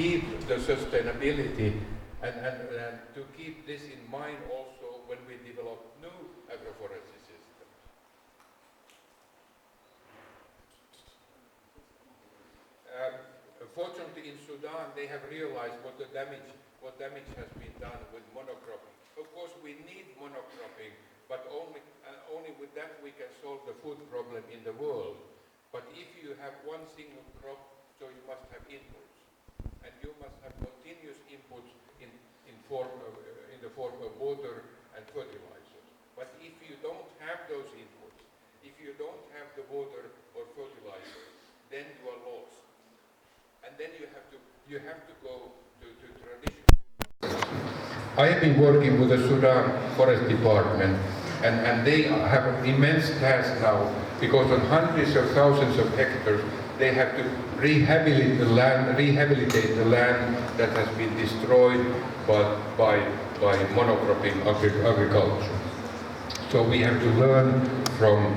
keep the sustainability and to keep this in mind also when we develop new agroforestry systems. Fortunately, in Sudan, they have realized what damage has been done with monocropping. Of course, we need monocropping, but only with that we can solve the food problem in the world. But if you have one single crop, so you must have inputs, and you must have continuous inputs in the form of water and fertilizers. But if you don't have those inputs, if you don't have the water or fertilizer, then you are lost. And then you have to go to traditional. I have been working with the Sudan Forest Department, and they have an immense task now, because on hundreds of thousands of hectares they have to rehabilitate the land that has been destroyed by monocropping agriculture. So we have to learn from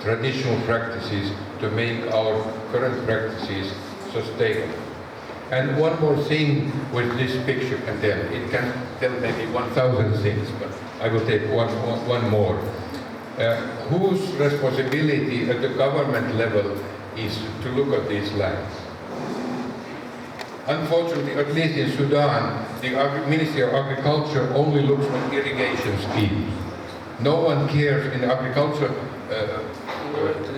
traditional practices to make our current practices sustainable. And one more thing with this picture can tell. It can tell maybe 1,000 things, but I will take one more. Whose responsibility at the government level is to look at these lands? Unfortunately, at least in Sudan, the Ministry of Agriculture only looks at irrigation schemes. No one cares in agriculture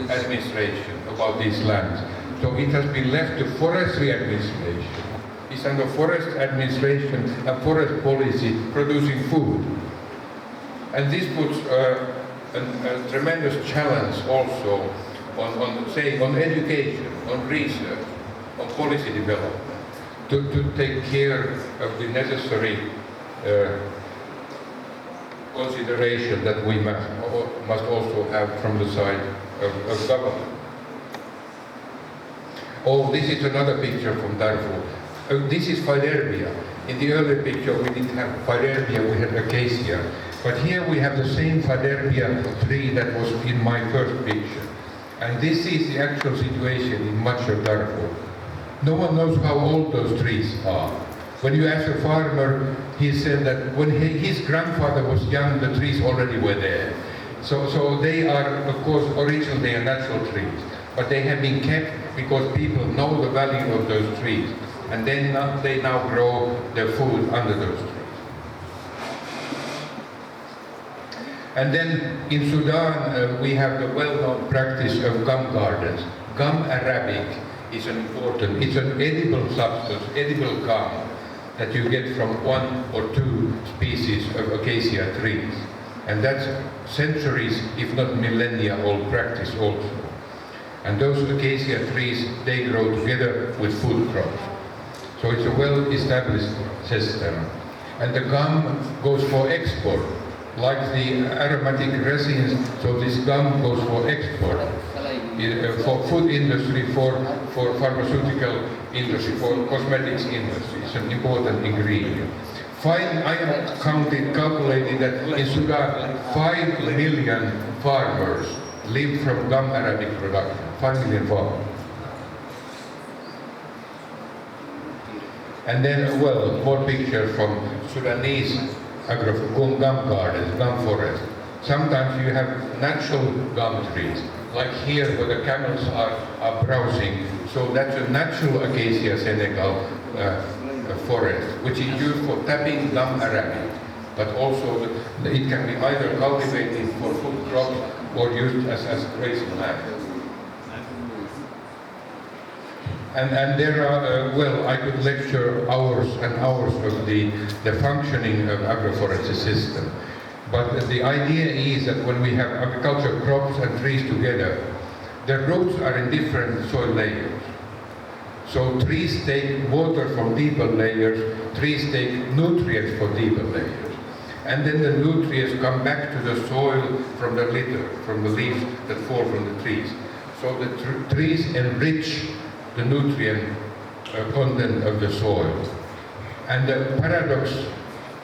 administration about these lands. So it has been left to forestry administration. It's under forest administration and forest policy producing food. And this puts a tremendous challenge also on education, on research, on policy development, to take care of the necessary consideration that we must also have from the side of government. Oh, this is another picture from Darfur. This is Fiderbia. In the earlier picture we didn't have Fiderbia, we had acacia. But here we have the same Fiderbia tree that was in my first picture. And this is the actual situation in much of Darfur. No one knows how old those trees are. When you ask a farmer, he said that when his grandfather was young, the trees already were there. So they are, of course, originally natural trees. But they have been kept because people know the value of those trees, and then they now grow their food under those trees. And then in Sudan, we have the well-known practice of gum gardens. Gum arabic is it's an edible substance, edible gum that you get from one or two species of acacia trees. And that's centuries, if not millennia old practice also. And those acacia trees, they grow together with food crops. So it's a well-established system. And the gum goes for export, like the aromatic resins, so this gum goes for export, for food industry, for pharmaceutical industry, for cosmetics industry. It's an important ingredient. I have calculated that in Sudan, 5 million farmers live from gum arabic production. 5 million farmers. And then, well, more pictures from Sudanese gum gardens, gum forest. Sometimes you have natural gum trees, like here where the camels are browsing. So that's a natural Acacia Senegal forest, which is used for tapping gum arabic. But also it can be either cultivated for food crops or used as grazing land. And there are, well, I could lecture hours and hours of the functioning of agroforestry system. But the idea is that when we have agricultural crops and trees together, the roots are in different soil layers. So trees take water from deeper layers, trees take nutrients from deeper layers. And then the nutrients come back to the soil from the litter, from the leaves that fall from the trees. So the trees enrich the nutrient content of the soil. And the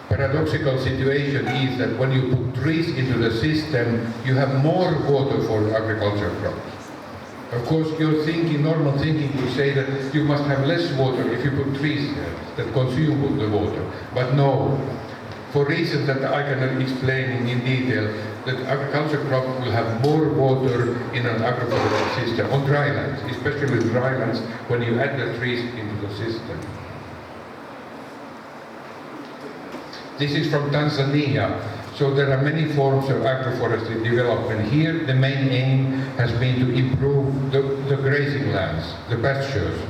paradoxical situation is that when you put trees into the system, you have more water for agricultural crops. Of course, normal thinking would say that you must have less water if you put trees there that consume the water. But no, for reasons that I cannot explain in detail, that agriculture crop will have more water in an agroforestry system on drylands, especially drylands when you add the trees into the system. This is from Tanzania. So there are many forms of agroforestry development. Here the main aim has been to improve the grazing lands, the pastures.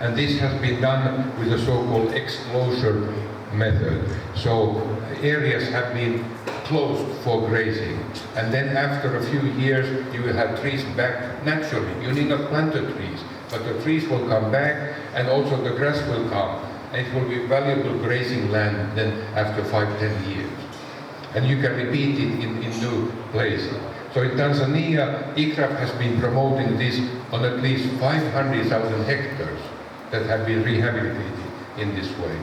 And this has been done with the so-called exclosure method. So areas have been closed for grazing. And then after a few years you will have trees back naturally. You need not plant the trees, but the trees will come back and also the grass will come. And it will be valuable grazing land then after 5-10 years. And you can repeat it in new places. So in Tanzania, ICRAF has been promoting this on at least 500,000 hectares that have been rehabilitated in this way.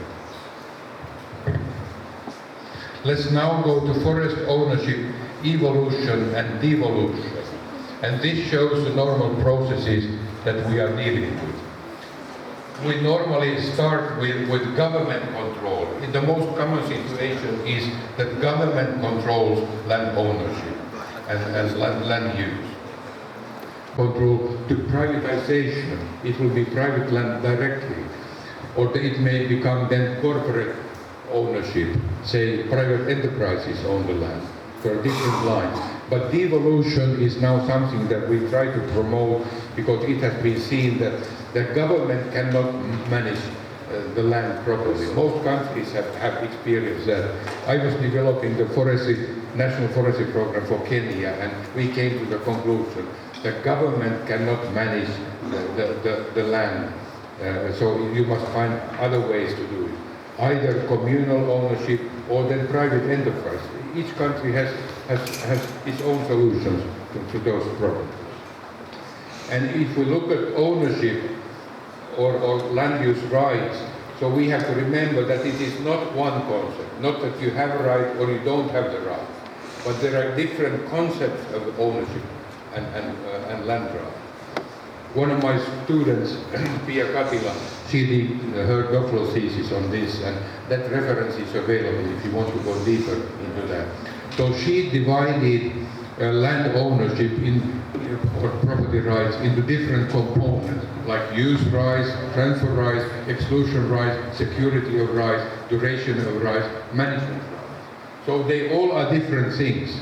Let's now go to forest ownership, evolution and devolution. And this shows the normal processes that we are dealing with. We normally start with government control. The most common situation is that government controls land ownership and land use. Control to privatization. It will be private land directly. Or it may become then corporate ownership. Say private enterprises own the land. There are different lines. But devolution is now something that we try to promote because it has been seen that the government cannot manage the land properly. Most countries have experienced that. I was developing the National Forestry Program for Kenya, and we came to the conclusion that government cannot manage the land. So you must find other ways to do it. Either communal ownership or then private enterprise. Each country has its own solutions to those problems. And if we look at ownership or land use rights, so we have to remember that it is not one concept, not that you have a right or you don't have the right, but there are different concepts of ownership and land right. One of my students, Pia Katila, she did her doctoral thesis on this, and that reference is available if you want to go deeper into that. So she divided land ownership or property rights into different components, like use rights, transfer rights, exclusion rights, security of rights, duration of rights, management rights. So they all are different things.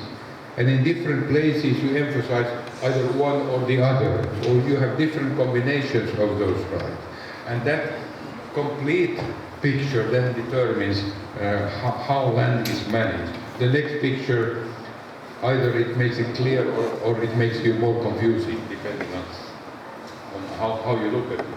And in different places you emphasize either one or the other, or you have different combinations of those rights. And that complete picture then determines how land is managed. The next picture, either it makes it clear or it makes you more confusing, depending on how you look at it.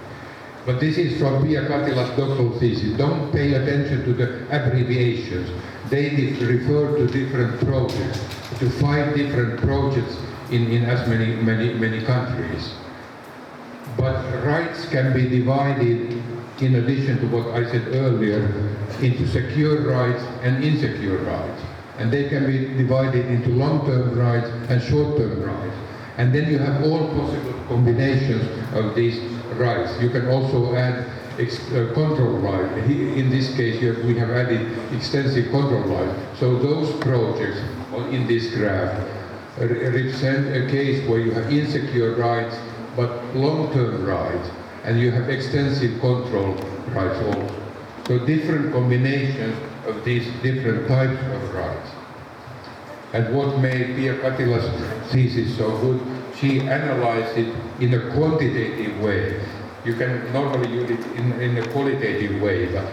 But this is from Pia Katila's doctoral thesis. Don't pay attention to the abbreviations. They refer to different projects, to 5 different projects in as many countries. But rights can be divided, in addition to what I said earlier, into secure rights and insecure rights. And they can be divided into long-term rights and short-term rights. And then you have all possible combinations of these rights. You can also add control rights. In this case, we have added extensive control rights. So those projects in this graph represent a case where you have insecure rights, but long-term rights, and you have extensive control rights also. So different combinations of these different types of rights. And what made Pia Katila's thesis so good, she analyzed it in a quantitative way. You can normally use it in a qualitative way, but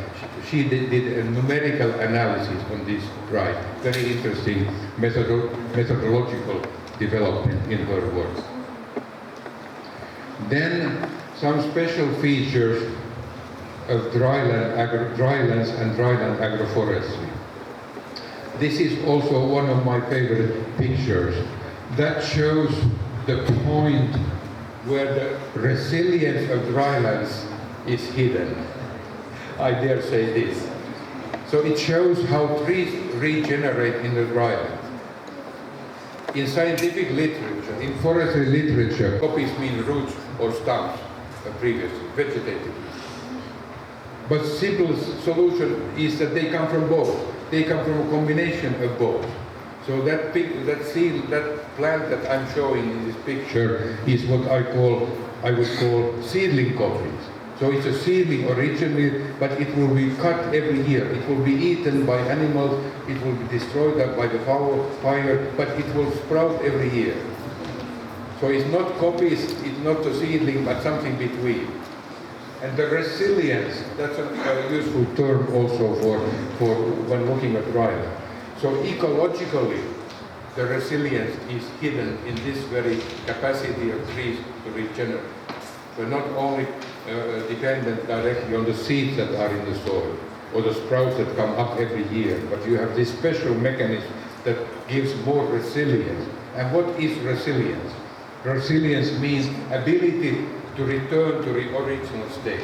she did a numerical analysis on this right. Very interesting methodological development in her work. Then some special features of drylands and dryland agroforestry. This is also one of my favorite pictures. That shows the point where the resilience of drylands is hidden. I dare say this. So it shows how trees regenerate in the dryland. In scientific literature, in forestry literature, copies mean roots or stumps previously, vegetative. But simple solution is that they come from both. They come from a combination of both. So that plant that I'm showing in this picture is what I would call seedling coffees. So it's a seedling originally, but it will be cut every year. It will be eaten by animals, it will be destroyed by the fire, but it will sprout every year. So it's not copies, it's not a seedling, but something between. And the resilience, that's a useful term also for when looking at dryland. So ecologically, the resilience is hidden in this very capacity of trees to regenerate. So not only dependent directly on the seeds that are in the soil or the sprouts that come up every year, but you have this special mechanism that gives more resilience. And what is resilience? Resilience means ability to return to the original state.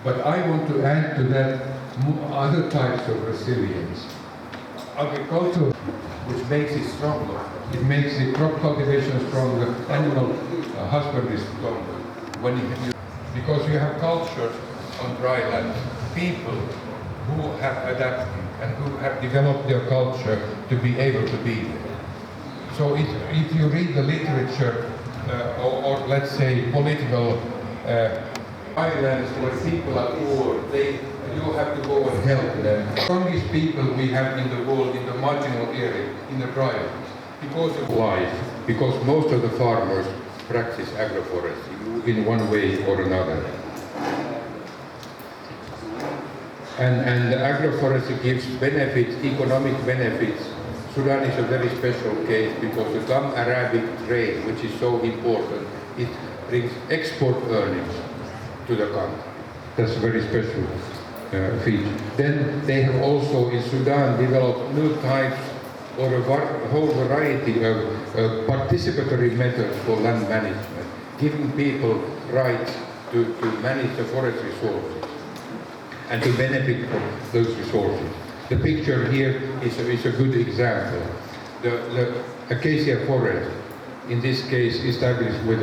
But I want to add to that other types of resilience. Agriculture, which makes it stronger. It makes the crop cultivation stronger, animal husbandry stronger. Because you have cultures on dry land, people who have adapted and who have developed their culture to be able to be there. So if you read the literature, or let's say political islands where people are poor, you have to go and help them. The strongest people we have in the world, in the marginal area, in the drylands, because of life, because most of the farmers practice agroforestry in one way or another. And agroforestry gives benefits, economic benefits. Sudan is a very special case because the gum Arabic trade, which is so important, it brings export earnings to the country. That's a very special feature. Then they have also in Sudan developed new types or a whole variety of participatory methods for land management, giving people rights to manage the forest resources and to benefit from those resources. The picture here is a good example. The acacia forest, in this case, established with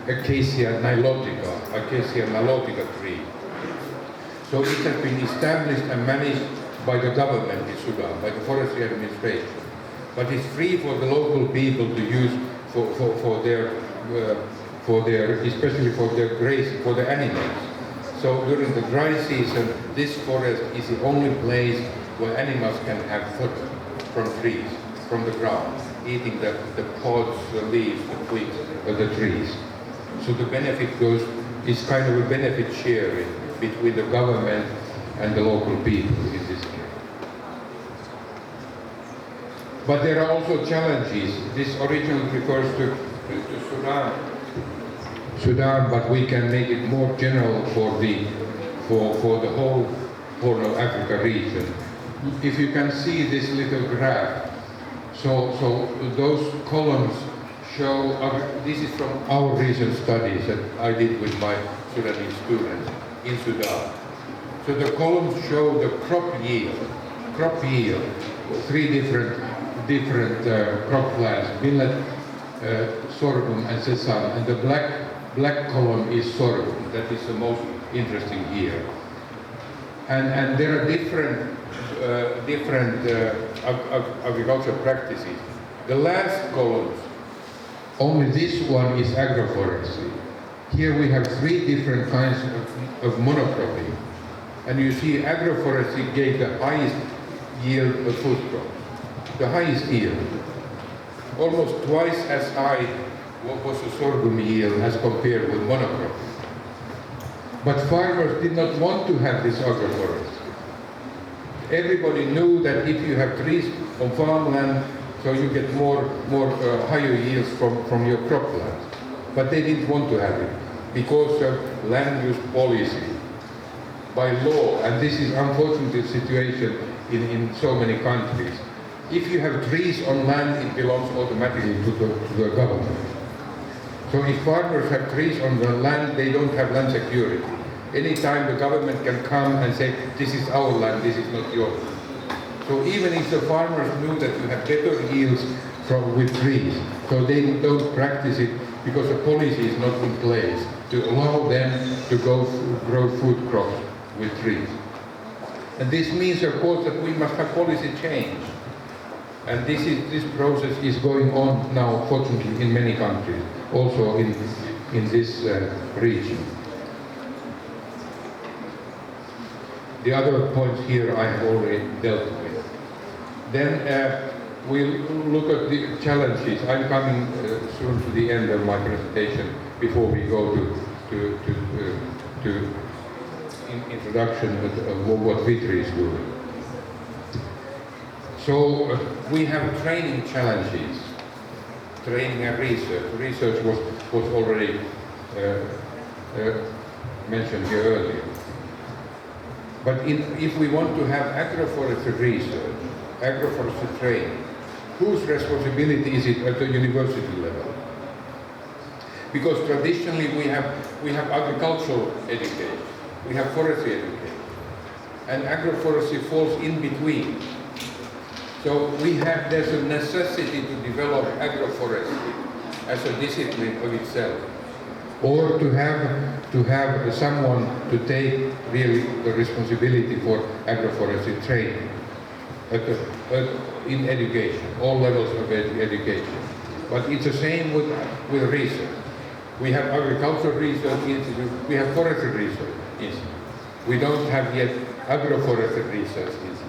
Acacia nilotica tree. So it has been established and managed by the government in Sudan, by the forestry administration. But it's free for the local people to use for their, especially for their grazing, for the animals. So during the dry season, this forest is the only place where animals can have food from trees, from the ground, eating the pods, the leaves, the twigs of the trees. So the benefit is kind of a benefit sharing between the government and the local people in this case. But there are also challenges. This originally refers to Sudan, but we can make it more general for the whole Horn of Africa region. If you can see this little graph, so those columns show, this is from our recent studies that I did with my Sudanese students in Sudan. So the columns show the crop yield, three different crop plants, millet, sorghum and sesame, and the black column is sorghum. That is the most interesting here. And there are different agricultural practices. The last columns, only this one is agroforestry. Here we have three different kinds of monocropping. And you see agroforestry gave the highest yield of food crops, the highest yield. Almost twice as high was the sorghum yield as compared with monocropping. But farmers did not want to have this agroforestry. Everybody knew that if you have trees on farmland, so you get more higher yields from your cropland. But they didn't want to have it because of land use policy by law, and this is unfortunately the situation in so many countries. If you have trees on land, it belongs automatically to the government. So if farmers have trees on the land, they don't have land security. Anytime the government can come and say, this is our land, this is not yours. So even if the farmers knew that you have better yields with trees. So they don't practice it because the policy is not in place to allow them to grow food crops with trees. And this means, of course, that we must have policy change. And this process is going on now, fortunately, in many countries, also in this region. The other points here I have already dealt with. Then we'll look at the challenges. I'm coming soon to the end of my presentation before we go to introduction of what Vitry is doing. So we have training challenges, training and research. Research was already mentioned here earlier. But if we want to have agroforestry research, agroforestry training, whose responsibility is it at the university level? Because traditionally we have agricultural education, we have forestry education, and agroforestry falls in between. So there's a necessity to develop agroforestry as a discipline of itself, or to have someone to take really the responsibility for agroforestry training in education, all levels of education. But it's the same with research. We have agricultural research institute, we have forestry research institute. We don't have yet agroforestry research institute.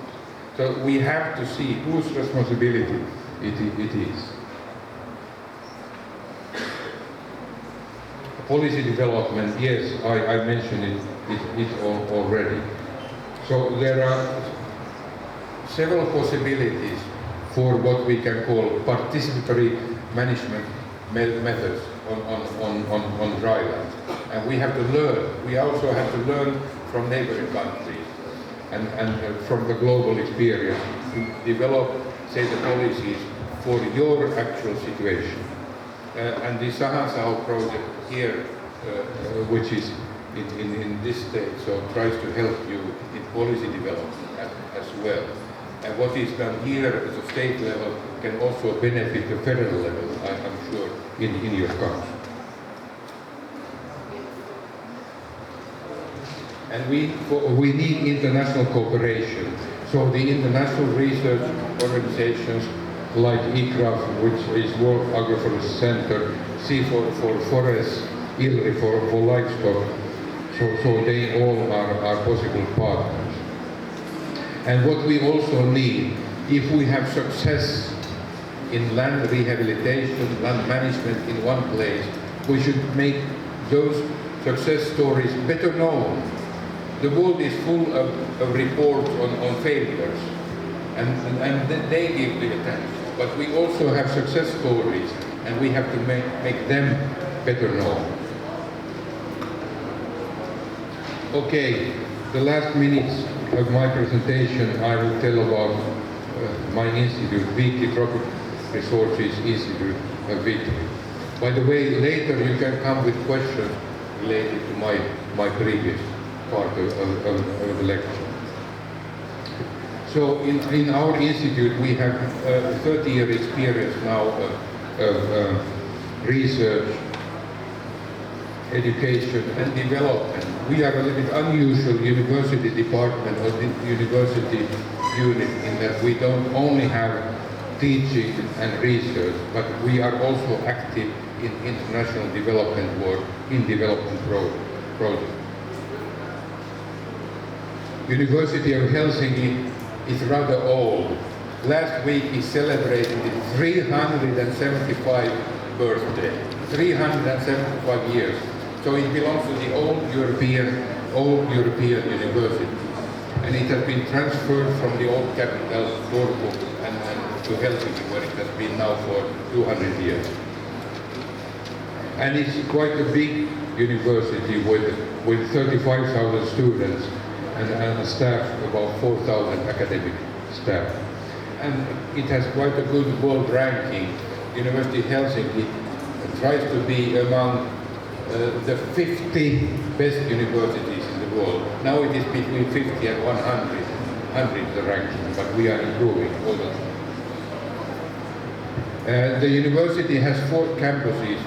So we have to see whose responsibility it is. Policy development, yes, I mentioned it already. So there are several possibilities for what we can call participatory management methods on dryland. And we have to learn. We also have to learn from neighboring countries and from the global experience to develop, say, the policies for your actual situation. And the Sahasao project here, which is in this state, so tries to help you in policy development as well. And what is done here at the state level can also benefit the federal level, I'm sure, in your country. And we need international cooperation. So the international research organizations like ICRAF, which is World Agroforestry Center, C for Forests, ILRI for livestock, so they all are possible partners. And what we also need, if we have success in land rehabilitation, land management in one place, we should make those success stories better known. The world is full of reports on failures, and they give the attention. But we also have success stories, and we have to make them better known. Okay, the last minutes of my presentation, I will tell about my institute, Vitry Tropic Resources Institute of Vitry. By the way, later you can come with questions related to my previous part of the lecture. So in our institute we have 30-year experience now of research, education and development. We are a little bit unusual university department or university unit in that we don't only have teaching and research, but we are also active in international development work, in development projects. University of Helsinki is rather old. Last week it celebrated its 375th birthday, 375 years. So it belongs to the old European university. And it has been transferred from the old capital, Turku, and to Helsinki, where it has been now for 200 years. And it's quite a big university with 35,000 students and a staff, about 4,000 academic staff. And it has quite a good world ranking. University of Helsinki tries to be among the 50 best universities in the world. Now it is between 50 and 100 the ranking, but we are improving all the time. The university has 4 campuses,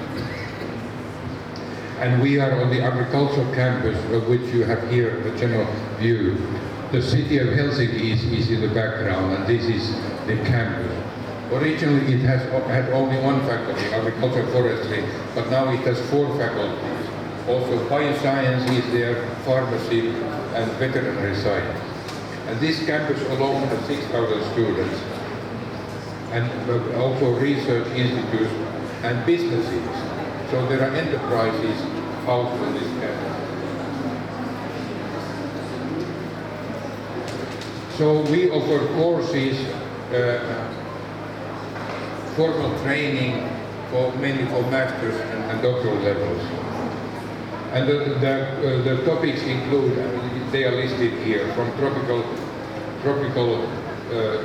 and we are on the agricultural campus, of which you have here a general view. The city of Helsinki is in the background, and this is the campus. Originally it had only 1 faculty, agricultural forestry, but now it has 4 faculties. Also bioscience is there, pharmacy and veterinary science. And this campus alone has 6,000 students, and also research institutes and businesses. So there are enterprises housed on this campus. So we offer courses, formal training mainly for masters and doctoral levels. And the topics include, they are listed here, from tropical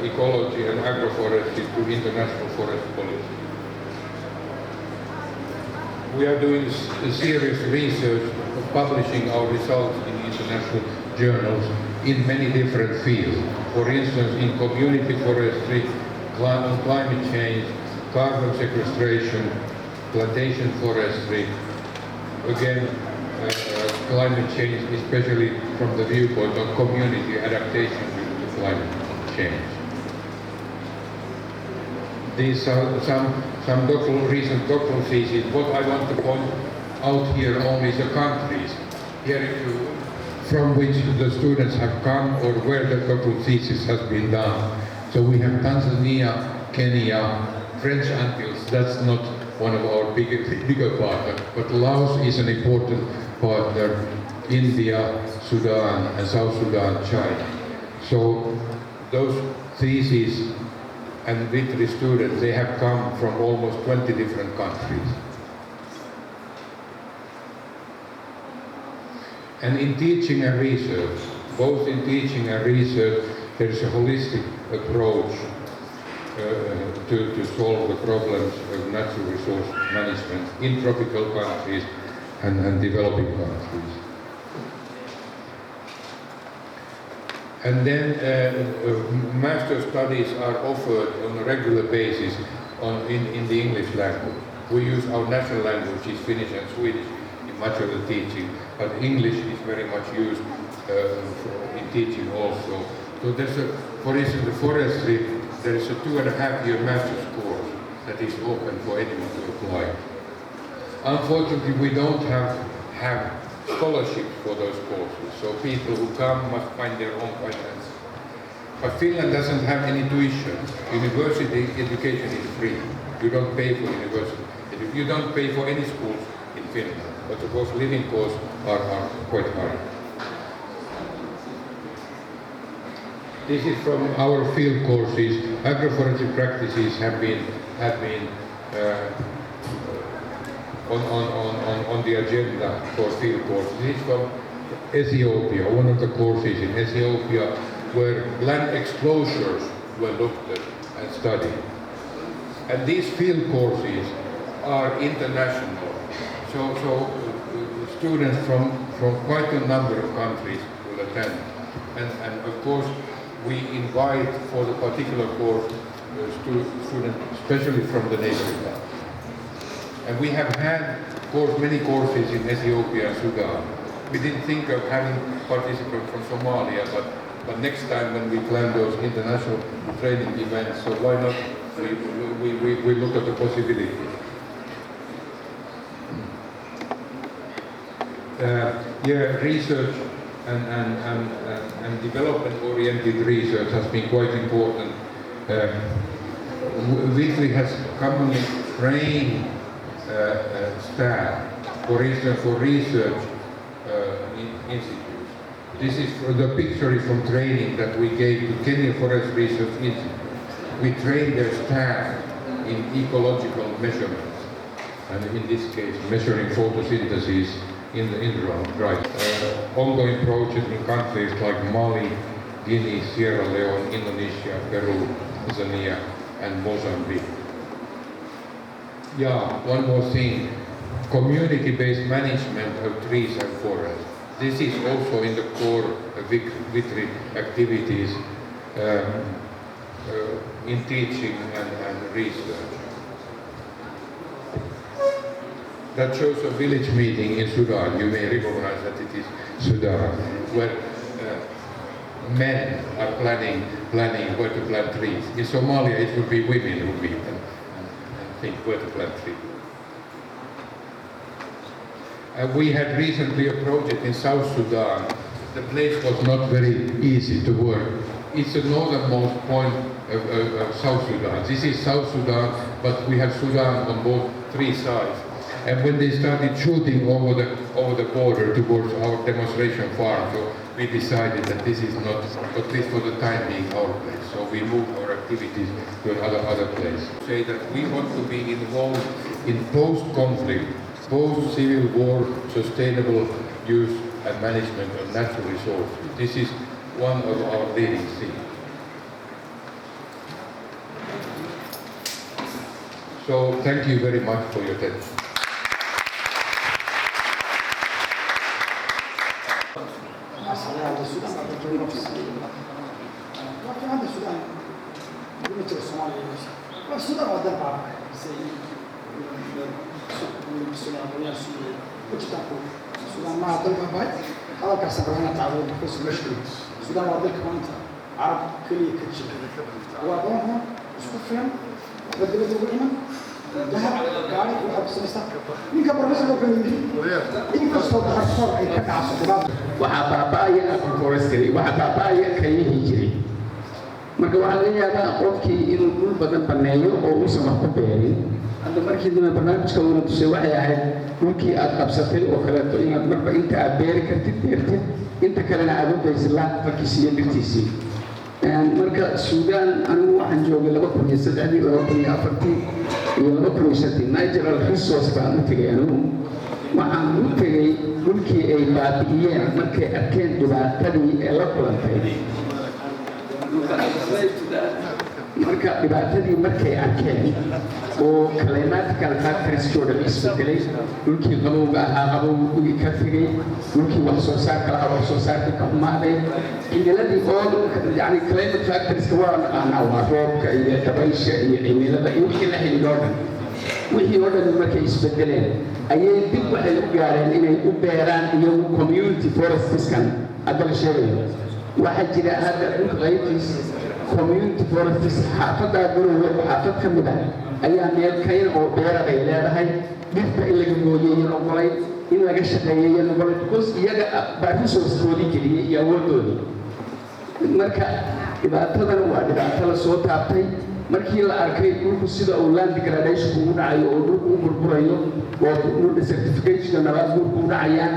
ecology and agroforestry to international forest policy. We are doing serious research, publishing our results in international journals in many different fields. For instance, in community forestry, climate change, carbon sequestration, plantation forestry, again, climate change, especially from the viewpoint of community adaptation to climate change. These are some recent doctoral theses. What I want to point out here only is the countries here from which the students have come or where the doctoral thesis has been done. So we have Tanzania, Kenya, French Antilles. That's not one of our bigger partners, but Laos is an important partner, India, Sudan, and South Sudan, China. So those theses and with students, they have come from almost 20 different countries. And in teaching and research, both in teaching and research, there is a holistic approach to solve the problems of natural resource management in tropical countries and developing countries. And then master studies are offered on a regular basis in the English language. We use our national language, is Finnish and Swedish, in much of the teaching, but English is very much used in teaching also. So there's for instance, the forestry, there is a 2.5-year master's course that is open for anyone to apply. Unfortunately, we don't have scholarships for those courses, so people who come must find their own finance. But Finland doesn't have any tuition. University education is free. You don't pay for university. You don't pay for any schools in Finland, but of course living costs are quite high. This is from our field courses. Agroforestry practices have been on the agenda for field courses. This is from Ethiopia, one of the courses in Ethiopia, where land exposures were looked at and studied. And these field courses are international. So students from quite a number of countries will attend. And of course, we invite for the particular course students, especially from the neighborhood. And we have had many courses in Ethiopia and Sudan. We didn't think of having participants from Somalia, but next time when we plan those international training events, so why not we look at the possibility. Research and development-oriented research has been quite important. Whitley has commonly trained staff, for instance, for research institutes. This is the picture is from training that we gave to Kenya Forest Research Institute. We trained their staff in ecological measurements, and in this case, measuring photosynthesis in the dry. Ongoing projects in countries like Mali, Guinea, Sierra Leone, Indonesia, Peru, Tanzania, and Mozambique. Yeah, one more thing. Community-based management of trees and forests. This is also in the core of Whitley activities in teaching and research. that shows a village meeting in Sudan. You may recognize that it is Sudan, where men are planning where to plant trees. In Somalia, it would be women who meet and think where to plant trees. We had recently a project in South Sudan. The place was not very easy to work. It's the northernmost point of South Sudan. This is South Sudan, but we have Sudan on both three sides. And when they started shooting over the border towards our demonstration farm, so we decided that this is not, at least for the time being, our place. So we moved our activities to another place. Say that we want to be involved in post-conflict, post-civil war, sustainable use and management of natural resources. This is one of our leading themes. So thank you very much for your attention. السودان ما ضل بعد هذا كسر هنا تعود بس مشكلة السودان وضل كمان عرب كلي كتشي وابوهم سكفهم بدل هنا ذهب قاعد وحب سمسة من قبل بس لو كان إن قصة حصار أي كذا عصابات وحبابايا أفورستري وحبابايا كيه هجري marka waxa laga yaabaa qofkii inuu dhul badan baneeyo oo uu samax ku beerin hadda markii dina barnaamijka uu tusay waxay ahayd dhulkii aad qabsatay oo kale to inaad marba inta aad beeri kartid beertid inta kalena aad u daysilaa farkiisa iyo dhirtiisii marka Suudaan anigu waxaan joogay 2003 iyo 2005 natural resource baan u tagay anigu waxaan u tagay dhulkii ay baabi'iyeen markay arkeen dhibaatadii ee la kulantay marka dhibaatadii markay arkeen oo climatic factors jooga isbedelay dhulkii qabowga ahaa qabowgii ka tagay dhulkii wax soo saarka lahaa wax soo saarka ka xumaaday cimiladii oo yani climate factors waa naqaanaa waa roobka iyo dabaysha iyo cimilada iyo wixii la xidhiidho dhan wixii oo dhan markay isbedeleen ayay dib waxay u gaareen inay u beeraan iyagu community forestskan hadda la sheegayo waxaa jira hadda dhulka qaybtiis community forests xaafadda gurigooda xaafad ka mid ah ayaa meel kayn oo beera ay leedahay dhirta in laga gooyay iyo noqolay in laga shaqeeyay iyo noqolay because iyaga baa resource-koodii geliyay iyo awooddoodii marka dhibaatadan waa dhibaato la soo taabtay markii la arkay dhulku sida uu land degradation ugu dhacayo oo dhulku u burburayo oo dhul desertification nabaad guurku u dhacayaan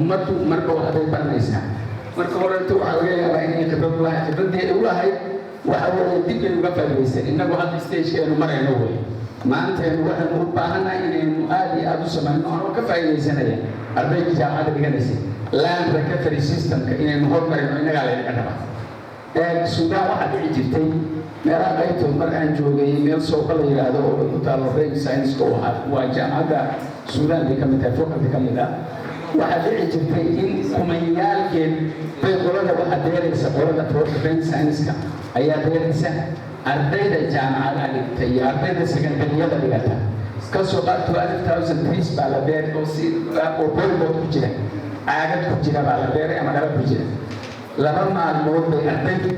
ummaddu marka waxbay baranaysaa marka horta waxa laga yaabaa inay khibradii u lahayd waxa weeye dib ay uga faa'iideysan innagu hadda stage-keenu marayno wey maanteenu waxaynu u baahanahay inaynu aad iyo aad u samayno anoo ka faa'iideysanaya ardayda jaamacadda dhiganaysay land recovery systemka inaynu hormarino innagaa laynaga rabaa Suudaan waxaa dhici jirtay meelaha qaybtood mar aan joogay meel sooqa la yidhaahdo oo ku taalo brain science-ka oo ahaa waa jaamacadda Suudaan bay ka mid tahay faculty ka mid ah waxaa dhici jirtay in kumayaalkeed bay qolada waxaa deeraysa qolada brain science-ka ayaa deeraysa ardayda jaamacadaha dhigta iyo ardayda secondariyada dhigata kasoo qaad 12,000 trees baa la beeray oo si oo boolbood ku jira caagad ku jira baa la beeray ama dhaba ku jira laba maalmood bay ardaydu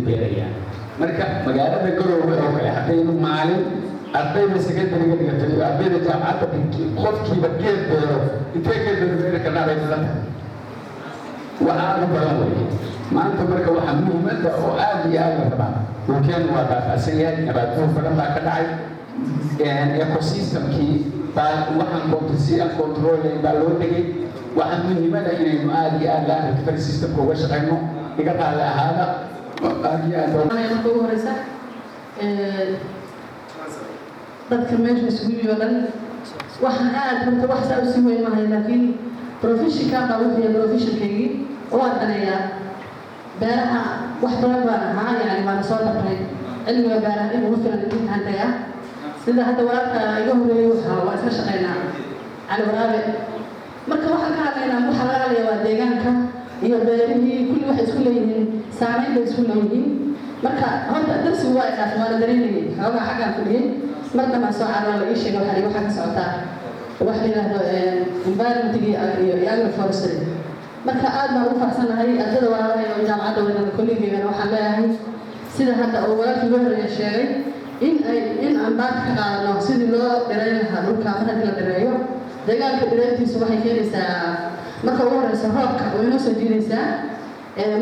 beerayaan marka magaalada garoowe oo kale haddaynu maalin ardayda secondary-ga dhigata iyo ardayda jaamacadda qofkiiba geed beero intee geed beeri karnaa bay badan tahay waxaa u badan weeye maanta marka waxaa muhiimadda oo aad iyo aad la rabaa dhulkeenu waa baaba'san yahay nabaadguur badan baa ka dhacay ecosystemkii baa waxaan si aan controlay baa loo dhigay waxaa muhiimada inaynu aad iyo aad land recovery systemka uga shaqayno iga qaali ahaada aad iyo aad ugu horeysa dadka meesha isugu yimid dhan waxaan aad runta wax saa u sii weyn maahay laakiin professionka baa wuxuu professionkaygii oo adaneeya beeraha wax badan baan ahaa yani waan soo dhaqnay cilmiga beeraha in ugu filan intaan tagaya sida hadda walaalka iga horeeyay waa iska shaqeynaa cali waraabe marka waxaan ka hadlaynaa waxa laga hadlaya waa deegaanka iyo beerihii kulli waxay isku leeyihiin saameyn bay isku leeyihiin marka horta darsigu waa idhaaf waa la dareemayay xoogaa xaggaan fadhiyay مرة ما سوى على الإشي وحالي وحنا سوتها وحنا environment يعمل forestry marka aad ma ugu faaxsanahay ardada walaalahay oo jaamacadda wadana kulligeena waxaan leeyahay sida hadda oo walaalkii hore sheegay in aan baad ka qaadano sidii loo dhireyn lahaa dhulka marka la dhireeyo deegaanka dhireyntiisu waxay keenaysaa marka ugu horeysa roobka oo inoo soo jiidaysaa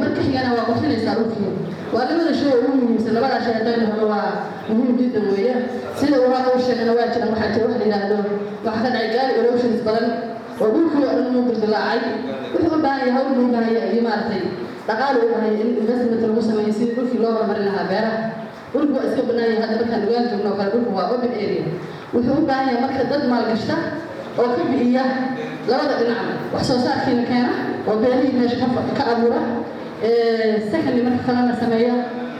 marka xigana waa qofinaysaa dhulkii waa labada shay ugu muhiimsan labada shay haddaynu helo waa muhiim jiddan weeye sida uu hadda u sheegana waa jiraan waxaa jira wax la yidhaahdo waxaa ka dhacay gaari erosions badan oo dhulkii oo dhan uu dildilaacay wuxuu u baahan yahay hawl buu u baahan yahay iyo maaragtay dhaqaale u baahan yahay in investment lagu sameeyo sidii dhulkii loo horumarin lahaa beeraha dhulku waa iska bannaan yahay hadda markaan ogaan joogno oo kale dhulku waa open area wuxuu u baahan yahay marka dad maalgashta oo ka bixiya labada dhinac wax soo saarkiina keena oo beerihii meesha ka abuura secondly marka kalena sameeya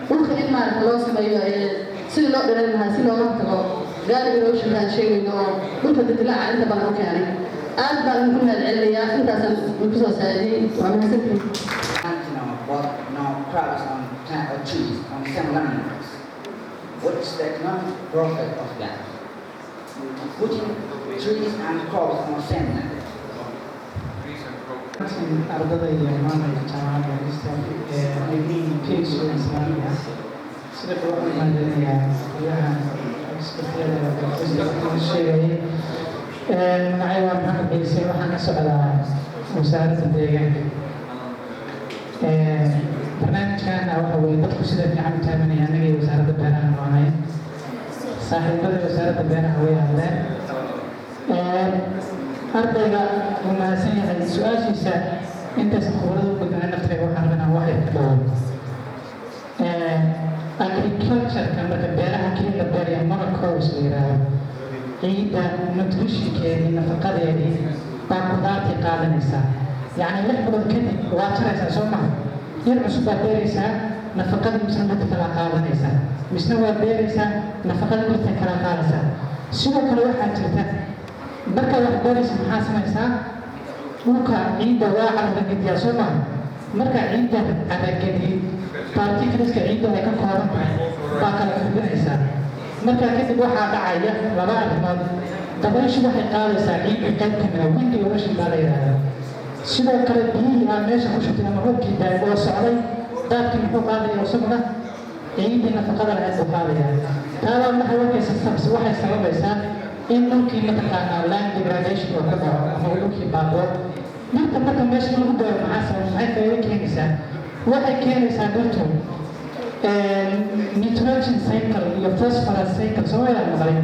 dhulka in maaragta loo sameeyo sidii loo dhiran lahaa si looga hortago gaari erosion aan sheegayno oo dhulka dildilaaca inta badan u keenay aad baan idinku mahadcelinayaa intaasaan idinku soo saaciyey waa mahadsantihiin crops on trees on some landmarks. What is the economic profit of that? Putting trees and crops on same land. ardada iyo maamulka jaamacadda PhD Islaamiga sida loo maadinayaa gudaha isbitaalada sheegay magacay waa maxamed ciise waxaan ka socdaa wasaaradda deegaanka barnaamijkan waxa weeye dadku sida fiican u taabanaya anaga iyo wasaaradda beeraha noonay saaxiibada wasaaradda beeraha way hadleen ardayga uu mahadsan yahay su-aashiisa intaysan khubarada u gudbana naftayga waxaan rabnaa waxay ka dhawo agricultureka marka beeraha keliya la beeraya monocrops la yidhaahdo ciidda nutritionkeedii nafaqadeedii baa qudaartii qaadanaysaa yacni 6 bilood kadib waa jaraysaa soo maha dhir cusub baad beeraysaa nafaqadii misna dhirta kala qaadanaysaa misna waad beeraysaa nafaqadii dhirta kala qaadaysaa sidoo kale waxaa jirta markaad wax beeraysa maxaa samaysaa dhulka ciidda waa carragediyaa soo maha marka ciidda carragedi particleska ciidda ay ka kooban tahay baa kala fidinaysaa markaa kadib waxaa dhacaya 2 arrimood dabayshu waxay qaadaysaa ciidda qayb ka mida wind erosion baa la yidhaahdaa sidoo kale biyihii aan meesha ku shubtay ama roobkii daay oo socday daadkii muxuu qaadaya isaguna ciiddii nafaqada lahayd buu qaadayaa taabaa marka waxay sababaysaa in dhulkii mataqaanaa land degradation oo ku dhaco ama dhulkii baaboo dhirta marka meesha lagu beero maxay faa'iido keenaysaa waxay keenaysaa dhirtu nitrogen cycle iyo phosphorus cycle soo wada maqlay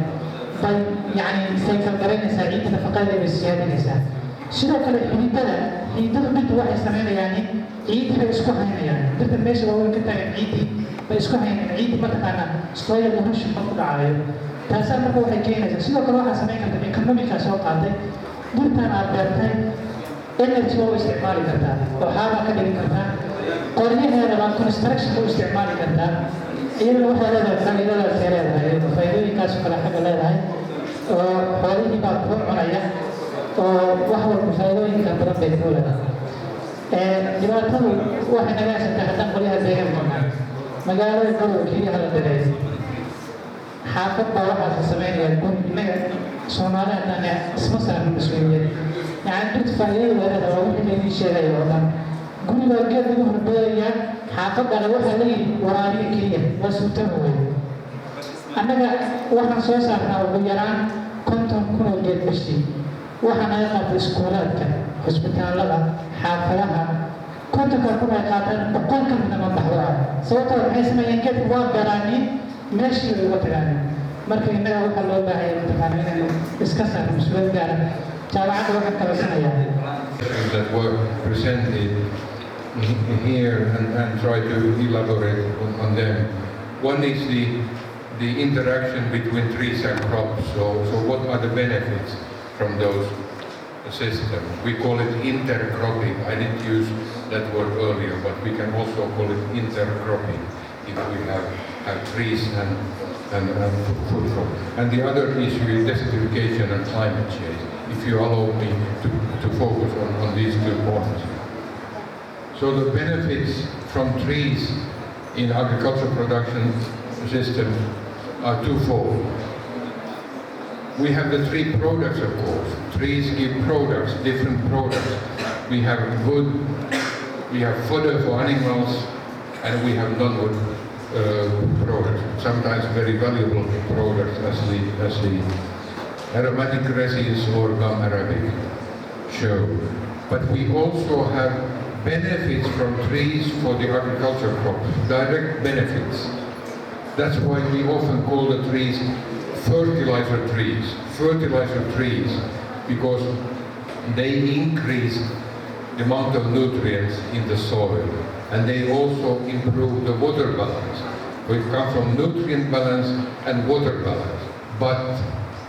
bay yacni cycle garanaysaa ciidda nafaqadeeda bay siyaadinaysaa sidoo kale xididada dhirta waxay samaynayaan ciiddi bay isku haynayaan dhirta meesha waaweyn ka taagan ciiddi bay isku haynayaan ciiddi mataqaanaa soil erosion ku dhacayo taasaa marka waxay keenaysaa sidoo kale waxaa samayn karta economica soo qaatay dhirtan aad beertay energy waa u isticmaali kartaa oo xaabaa ka dhigi kartaa qoryaheeda baa construction u isticmaali kartaa iyadana waxay leedahay faa'iidadaasay leedahay faa'iidooyinkaas kale xagga leedahay oo xoolihii baa kuwa cunaya oo wax walba faa'iidooyinka badan bay ku leedahay dhibaatadu waxay naga haysataa haddaan qolyaha deegaanka magaalada gobolka keliyaha la dhigay xaafad baa waxaasa samaynaya innaga Soomaali haddaan isma saarno mas-uuliyad yacni dhirta faa'iidada leedahay waa wixii laydin sheegaya oo dhan gurigaa geed lagu horbeerayaa xaafadana waxaa leeyihi waraabiga keliya waa suurtaba wey annaga waxaan soo saarnaa ugu yaraan 50,000 oo geed bishii waxaa naga qaata iskuulaadka hosbitaalada xaafadaha 50,000 ay qaataan 100 ka midna ma baxdo ah sababtoo waxay sameeyeen geedka waa beeraaniin meeshii bay uga tagaaneen marka innaga waxaa loo baahaya mataqaana inaynu iska saarno mas-uuliyad gaara jaamacadda waxaan kalasanayaa that were presented here and try to elaborate on them. One is the interaction between trees and crops. So what are the benefits from those systems? We call it intercropping. I didn't use that word earlier, but we can also call it intercropping if we have trees and food crop. And the other issue is desertification and climate change, if you allow me to focus on these 2 points. So the benefits from trees in agricultural production systems are twofold. We have the tree products, of course. Trees give products, different products. We have wood, we have fodder for animals, and we have non-wood products. Sometimes very valuable products as the aromatic resins or gum arabic show. But we also have benefits from trees for the agriculture crops, direct benefits. That's why we often call the trees fertilizer trees, because they increase the amount of nutrients in the soil, and they also improve the water balance. We come from nutrient balance and water balance, but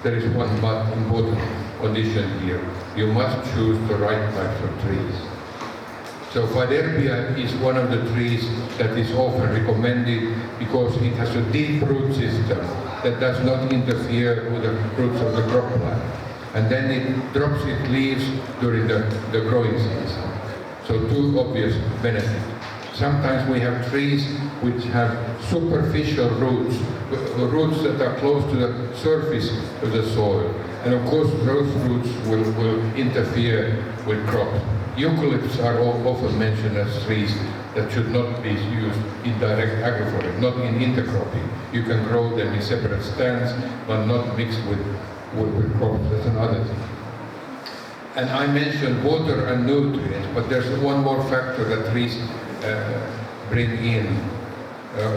there is one but important condition here. You must choose the right types of trees. So Faderbia is one of the trees that is often recommended because it has a deep root system that does not interfere with the roots of the crop plant. And then it drops its leaves during the growing season. So two obvious benefits. Sometimes we have trees which have superficial roots, roots that are close to the surface of the soil. And of course those roots will interfere with crops. Eucalypts are often mentioned as trees that should not be used in direct agroforestry, not in intercropping. You can grow them in separate stands, but not mixed with crops. That's another thing. And I mentioned water and nutrients, but there's one more factor that trees bring in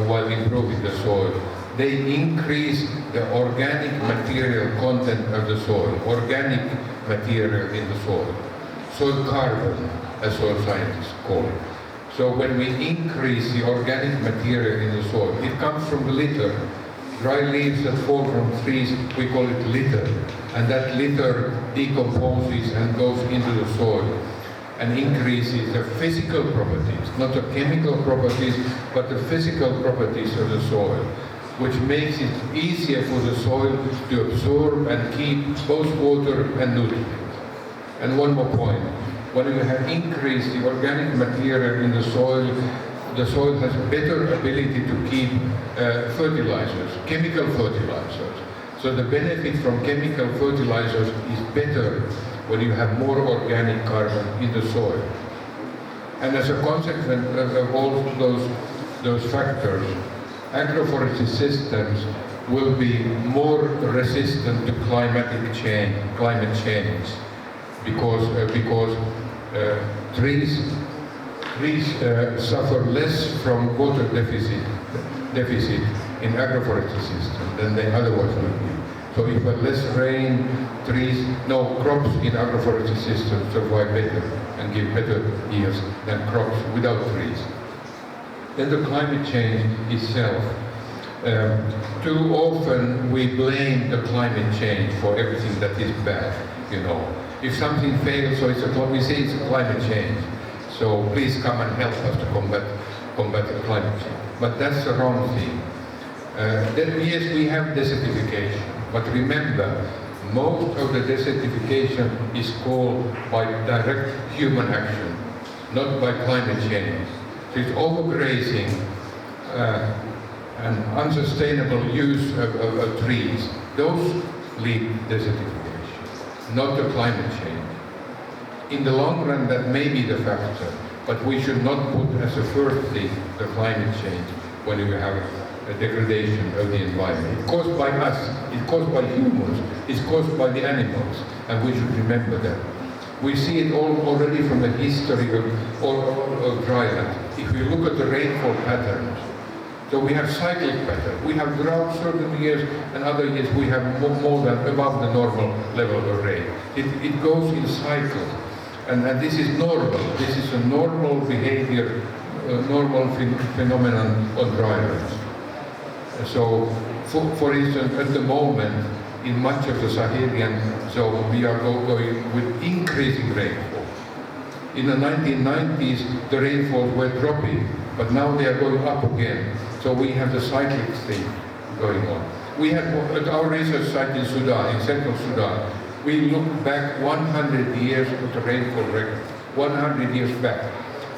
while improving the soil. They increase the organic material content of the soil, organic material in the soil. Soil carbon, as soil scientists call it. So when we increase the organic material in the soil, it comes from the litter. Dry leaves that fall from trees, we call it litter. And that litter decomposes and goes into the soil and increases the physical properties, not the chemical properties, but the physical properties of the soil, which makes it easier for the soil to absorb and keep both water and nutrients. And one more point, when you have increased the organic material in the soil has better ability to keep fertilizers, chemical fertilizers. So the benefit from chemical fertilizers is better when you have more organic carbon in the soil. And as a consequence of all those factors, agroforestry systems will be more resistant to climate change, because trees suffer less from water deficit in agroforestry system than they otherwise would be. So if less rain, crops in agroforestry systems survive better and give better yields than crops without trees. Then the climate change itself. Too often we blame the climate change for everything that is bad, If something fails, we say it's a climate change. So please come and help us to combat the climate change. But that's the wrong thing. Yes, we have desertification, but remember, most of the desertification is caused by direct human action, not by climate change. So it's overgrazing and unsustainable use of trees. Those lead desertification, not the climate change. In the long run, that may be the factor, but we should not put as a first thing the climate change when you have a degradation of the environment. It's caused by us, it's caused by humans, it's caused by the animals, and we should remember that. We see it already from the history of dry land. If we look at the rainfall patterns, so we have cyclic pattern. We have drought certain years, and other years we have more than above the normal level of rain. It goes in cycles, and this is normal. This is a normal behavior, normal phenomenon on dry lands. So, for instance, at the moment, in much of the Sahelian zone, we are going with increasing rainfall. In the 1990s, the rainfalls were dropping, but now they are going up again. So we have the cyclic thing going on. We had, at our research site in Sudan, in central Sudan, we looked back 100 years at the rainfall record, 100 years back.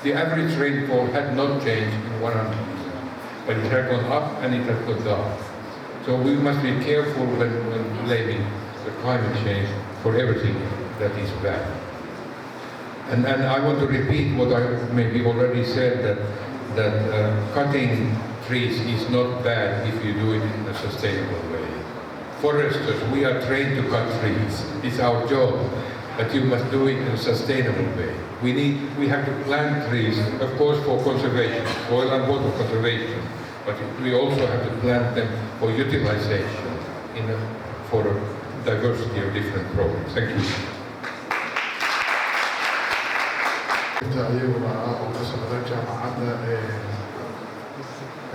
The average rainfall had not changed in 100 years, but it had gone up and it had gone down. So we must be careful when blaming the climate change for everything that is bad. And I want to repeat what I maybe already said, that cutting trees is not bad if you do it in a sustainable way. Foresters, we are trained to cut trees. It's our job, but you must do it in a sustainable way. We have to plant trees, of course, for conservation, soil and water conservation, but we also have to plant them for utilization for a diversity of different programs. Thank you. ayaguna ah oo ka socda jaamacadda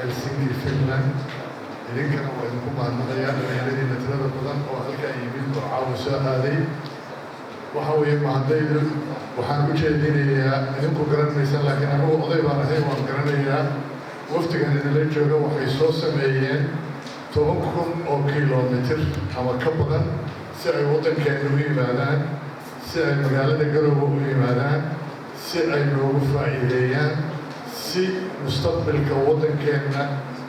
Helsinki, Finland. idinkana waa idinku mahadnaqayaa dhalinyaradiina tirada badan oo halkaa yimid oo caawa soo aaday. waxa weeye mahadaydu waxaan u jeedinayaa idinku garanaysaan, laakiin anigu oday baan ahay, waan garanayaa. waftigan idinla jooga waxay soo sameeyeen 10,000 oo kiiloomitir ama ka badan si ay waddankeena u yimaadaan, si ay magaalada Garowe u yimaadaan, si ay noogu faa'iideeyaan, si mustaqbalka waddankeena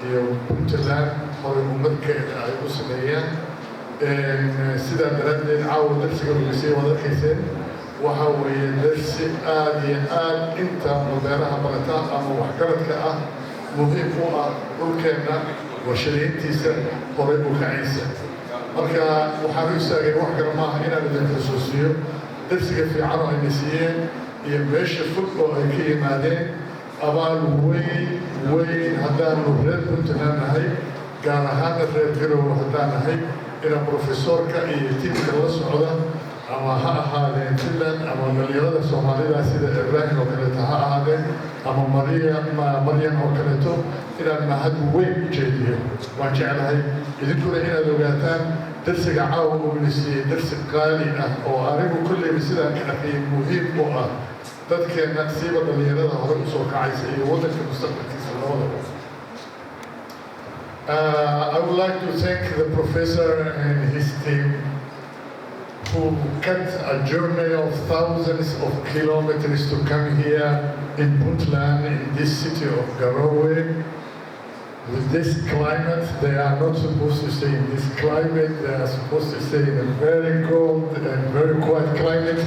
iyo Puntland horumarkeeda ay u sameeyaan. sidaa daraaddeed caawa darsiga lugisay waad arkayseen, waxa weeye darsi aad iyo aad inta beeraha barata ama waxgaradka ah muhiim u ah dhulkeenna warshadayntiisa horay u kacaysa. marka waxaan u istaagay wax kale maaha inaan idin xusuusiyo darsiga fiican oo ayna siiyeen iyo meesha fog oo ay ka yimaadeen. abaal weyn haddaanu reer Puntland nahay, gaar ahaana reer Garowe haddaan nahay, inaan profesorka iyo tiimka la socda ama ha ahaadeen Finland ama dhalinyarada Soomaalida sida Ibrahim oo kaleeto ha ahaadeen ama Maryan oo kaleeto, inaan mahad weyn u jeediyo. waan jeclahay idinkuna inaad ogaataan darsiga caawa uu ina siiyey darsi qaali ah oo anigu kolleyba sidaan ka arkayay muhiim u ah dadkeena siiba dhalinyarada hore u soo kacaysa iyo waddanka mustaqbalkiisa labadaba. I would like to thank the professor and his team who cut a journey of thousands of kilometers to come here in Puntland, in this city of Garowe. With this climate, they are not supposed to stay in this climate, they are supposed to stay in a very cold and very quiet climate.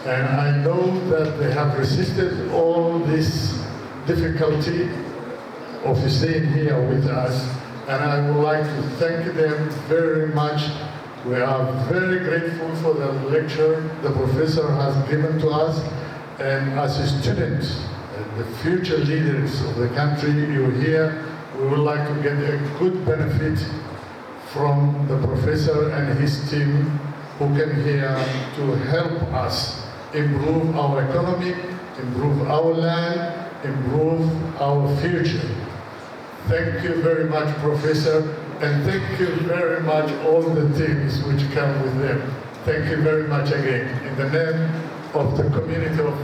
And I know that they have resisted all this difficulty of staying here with us. And I would like to thank them very much. We are very grateful for the lecture the professor has given to us. And as a student, the future leaders of the country, you here, we would like to get a good benefit from the professor and his team who came here to help us improve our economy, improve our land, improve our future. Thank you very much, Professor, and thank you very much all the teams which come with them. Thank you very much again, in the name of the community of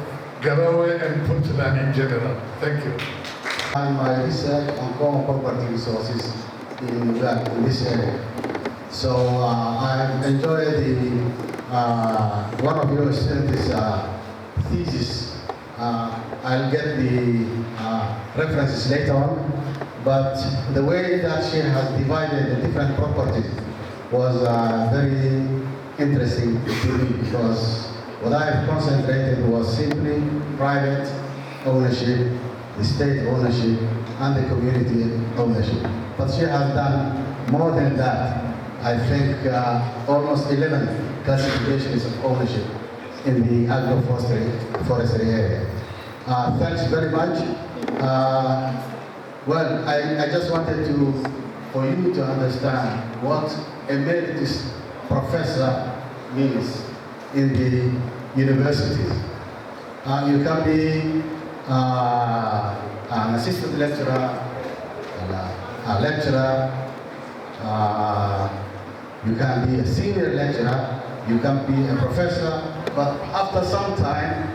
Garowe and Puntland in general. Thank you. And my research on common property resources in this area. So I enjoyed one of your students' thesis. I'll get the references later on. But the way that she has divided the different properties was very interesting to me, because what I have concentrated was simply private ownership, the state ownership, and the community ownership. But she has done more than that. I think almost 11 classifications of ownership in the agroforestry area. Thanks very much. Well, I just wanted for you to understand what emeritus professor means in the universities. You can be an assistant lecturer, a lecturer, you can be a senior lecturer, you can be a professor, but after some time,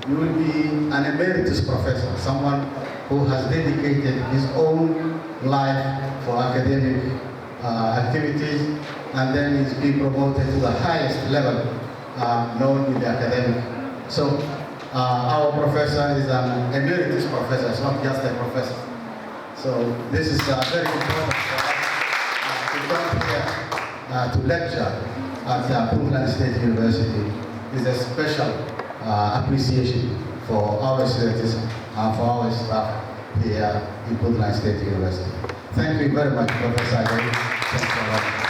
you will be an emeritus professor, someone who has dedicated his own life for academic activities, and then is being promoted to the highest level known in the academic. So our professor is an emeritus professor, it's not just a professor. So this is very important for us to come here to lecture at Portland State University is a special appreciation for our students and for our staff here in Portland State University. Thank you very much, Professor. Thanks a lot.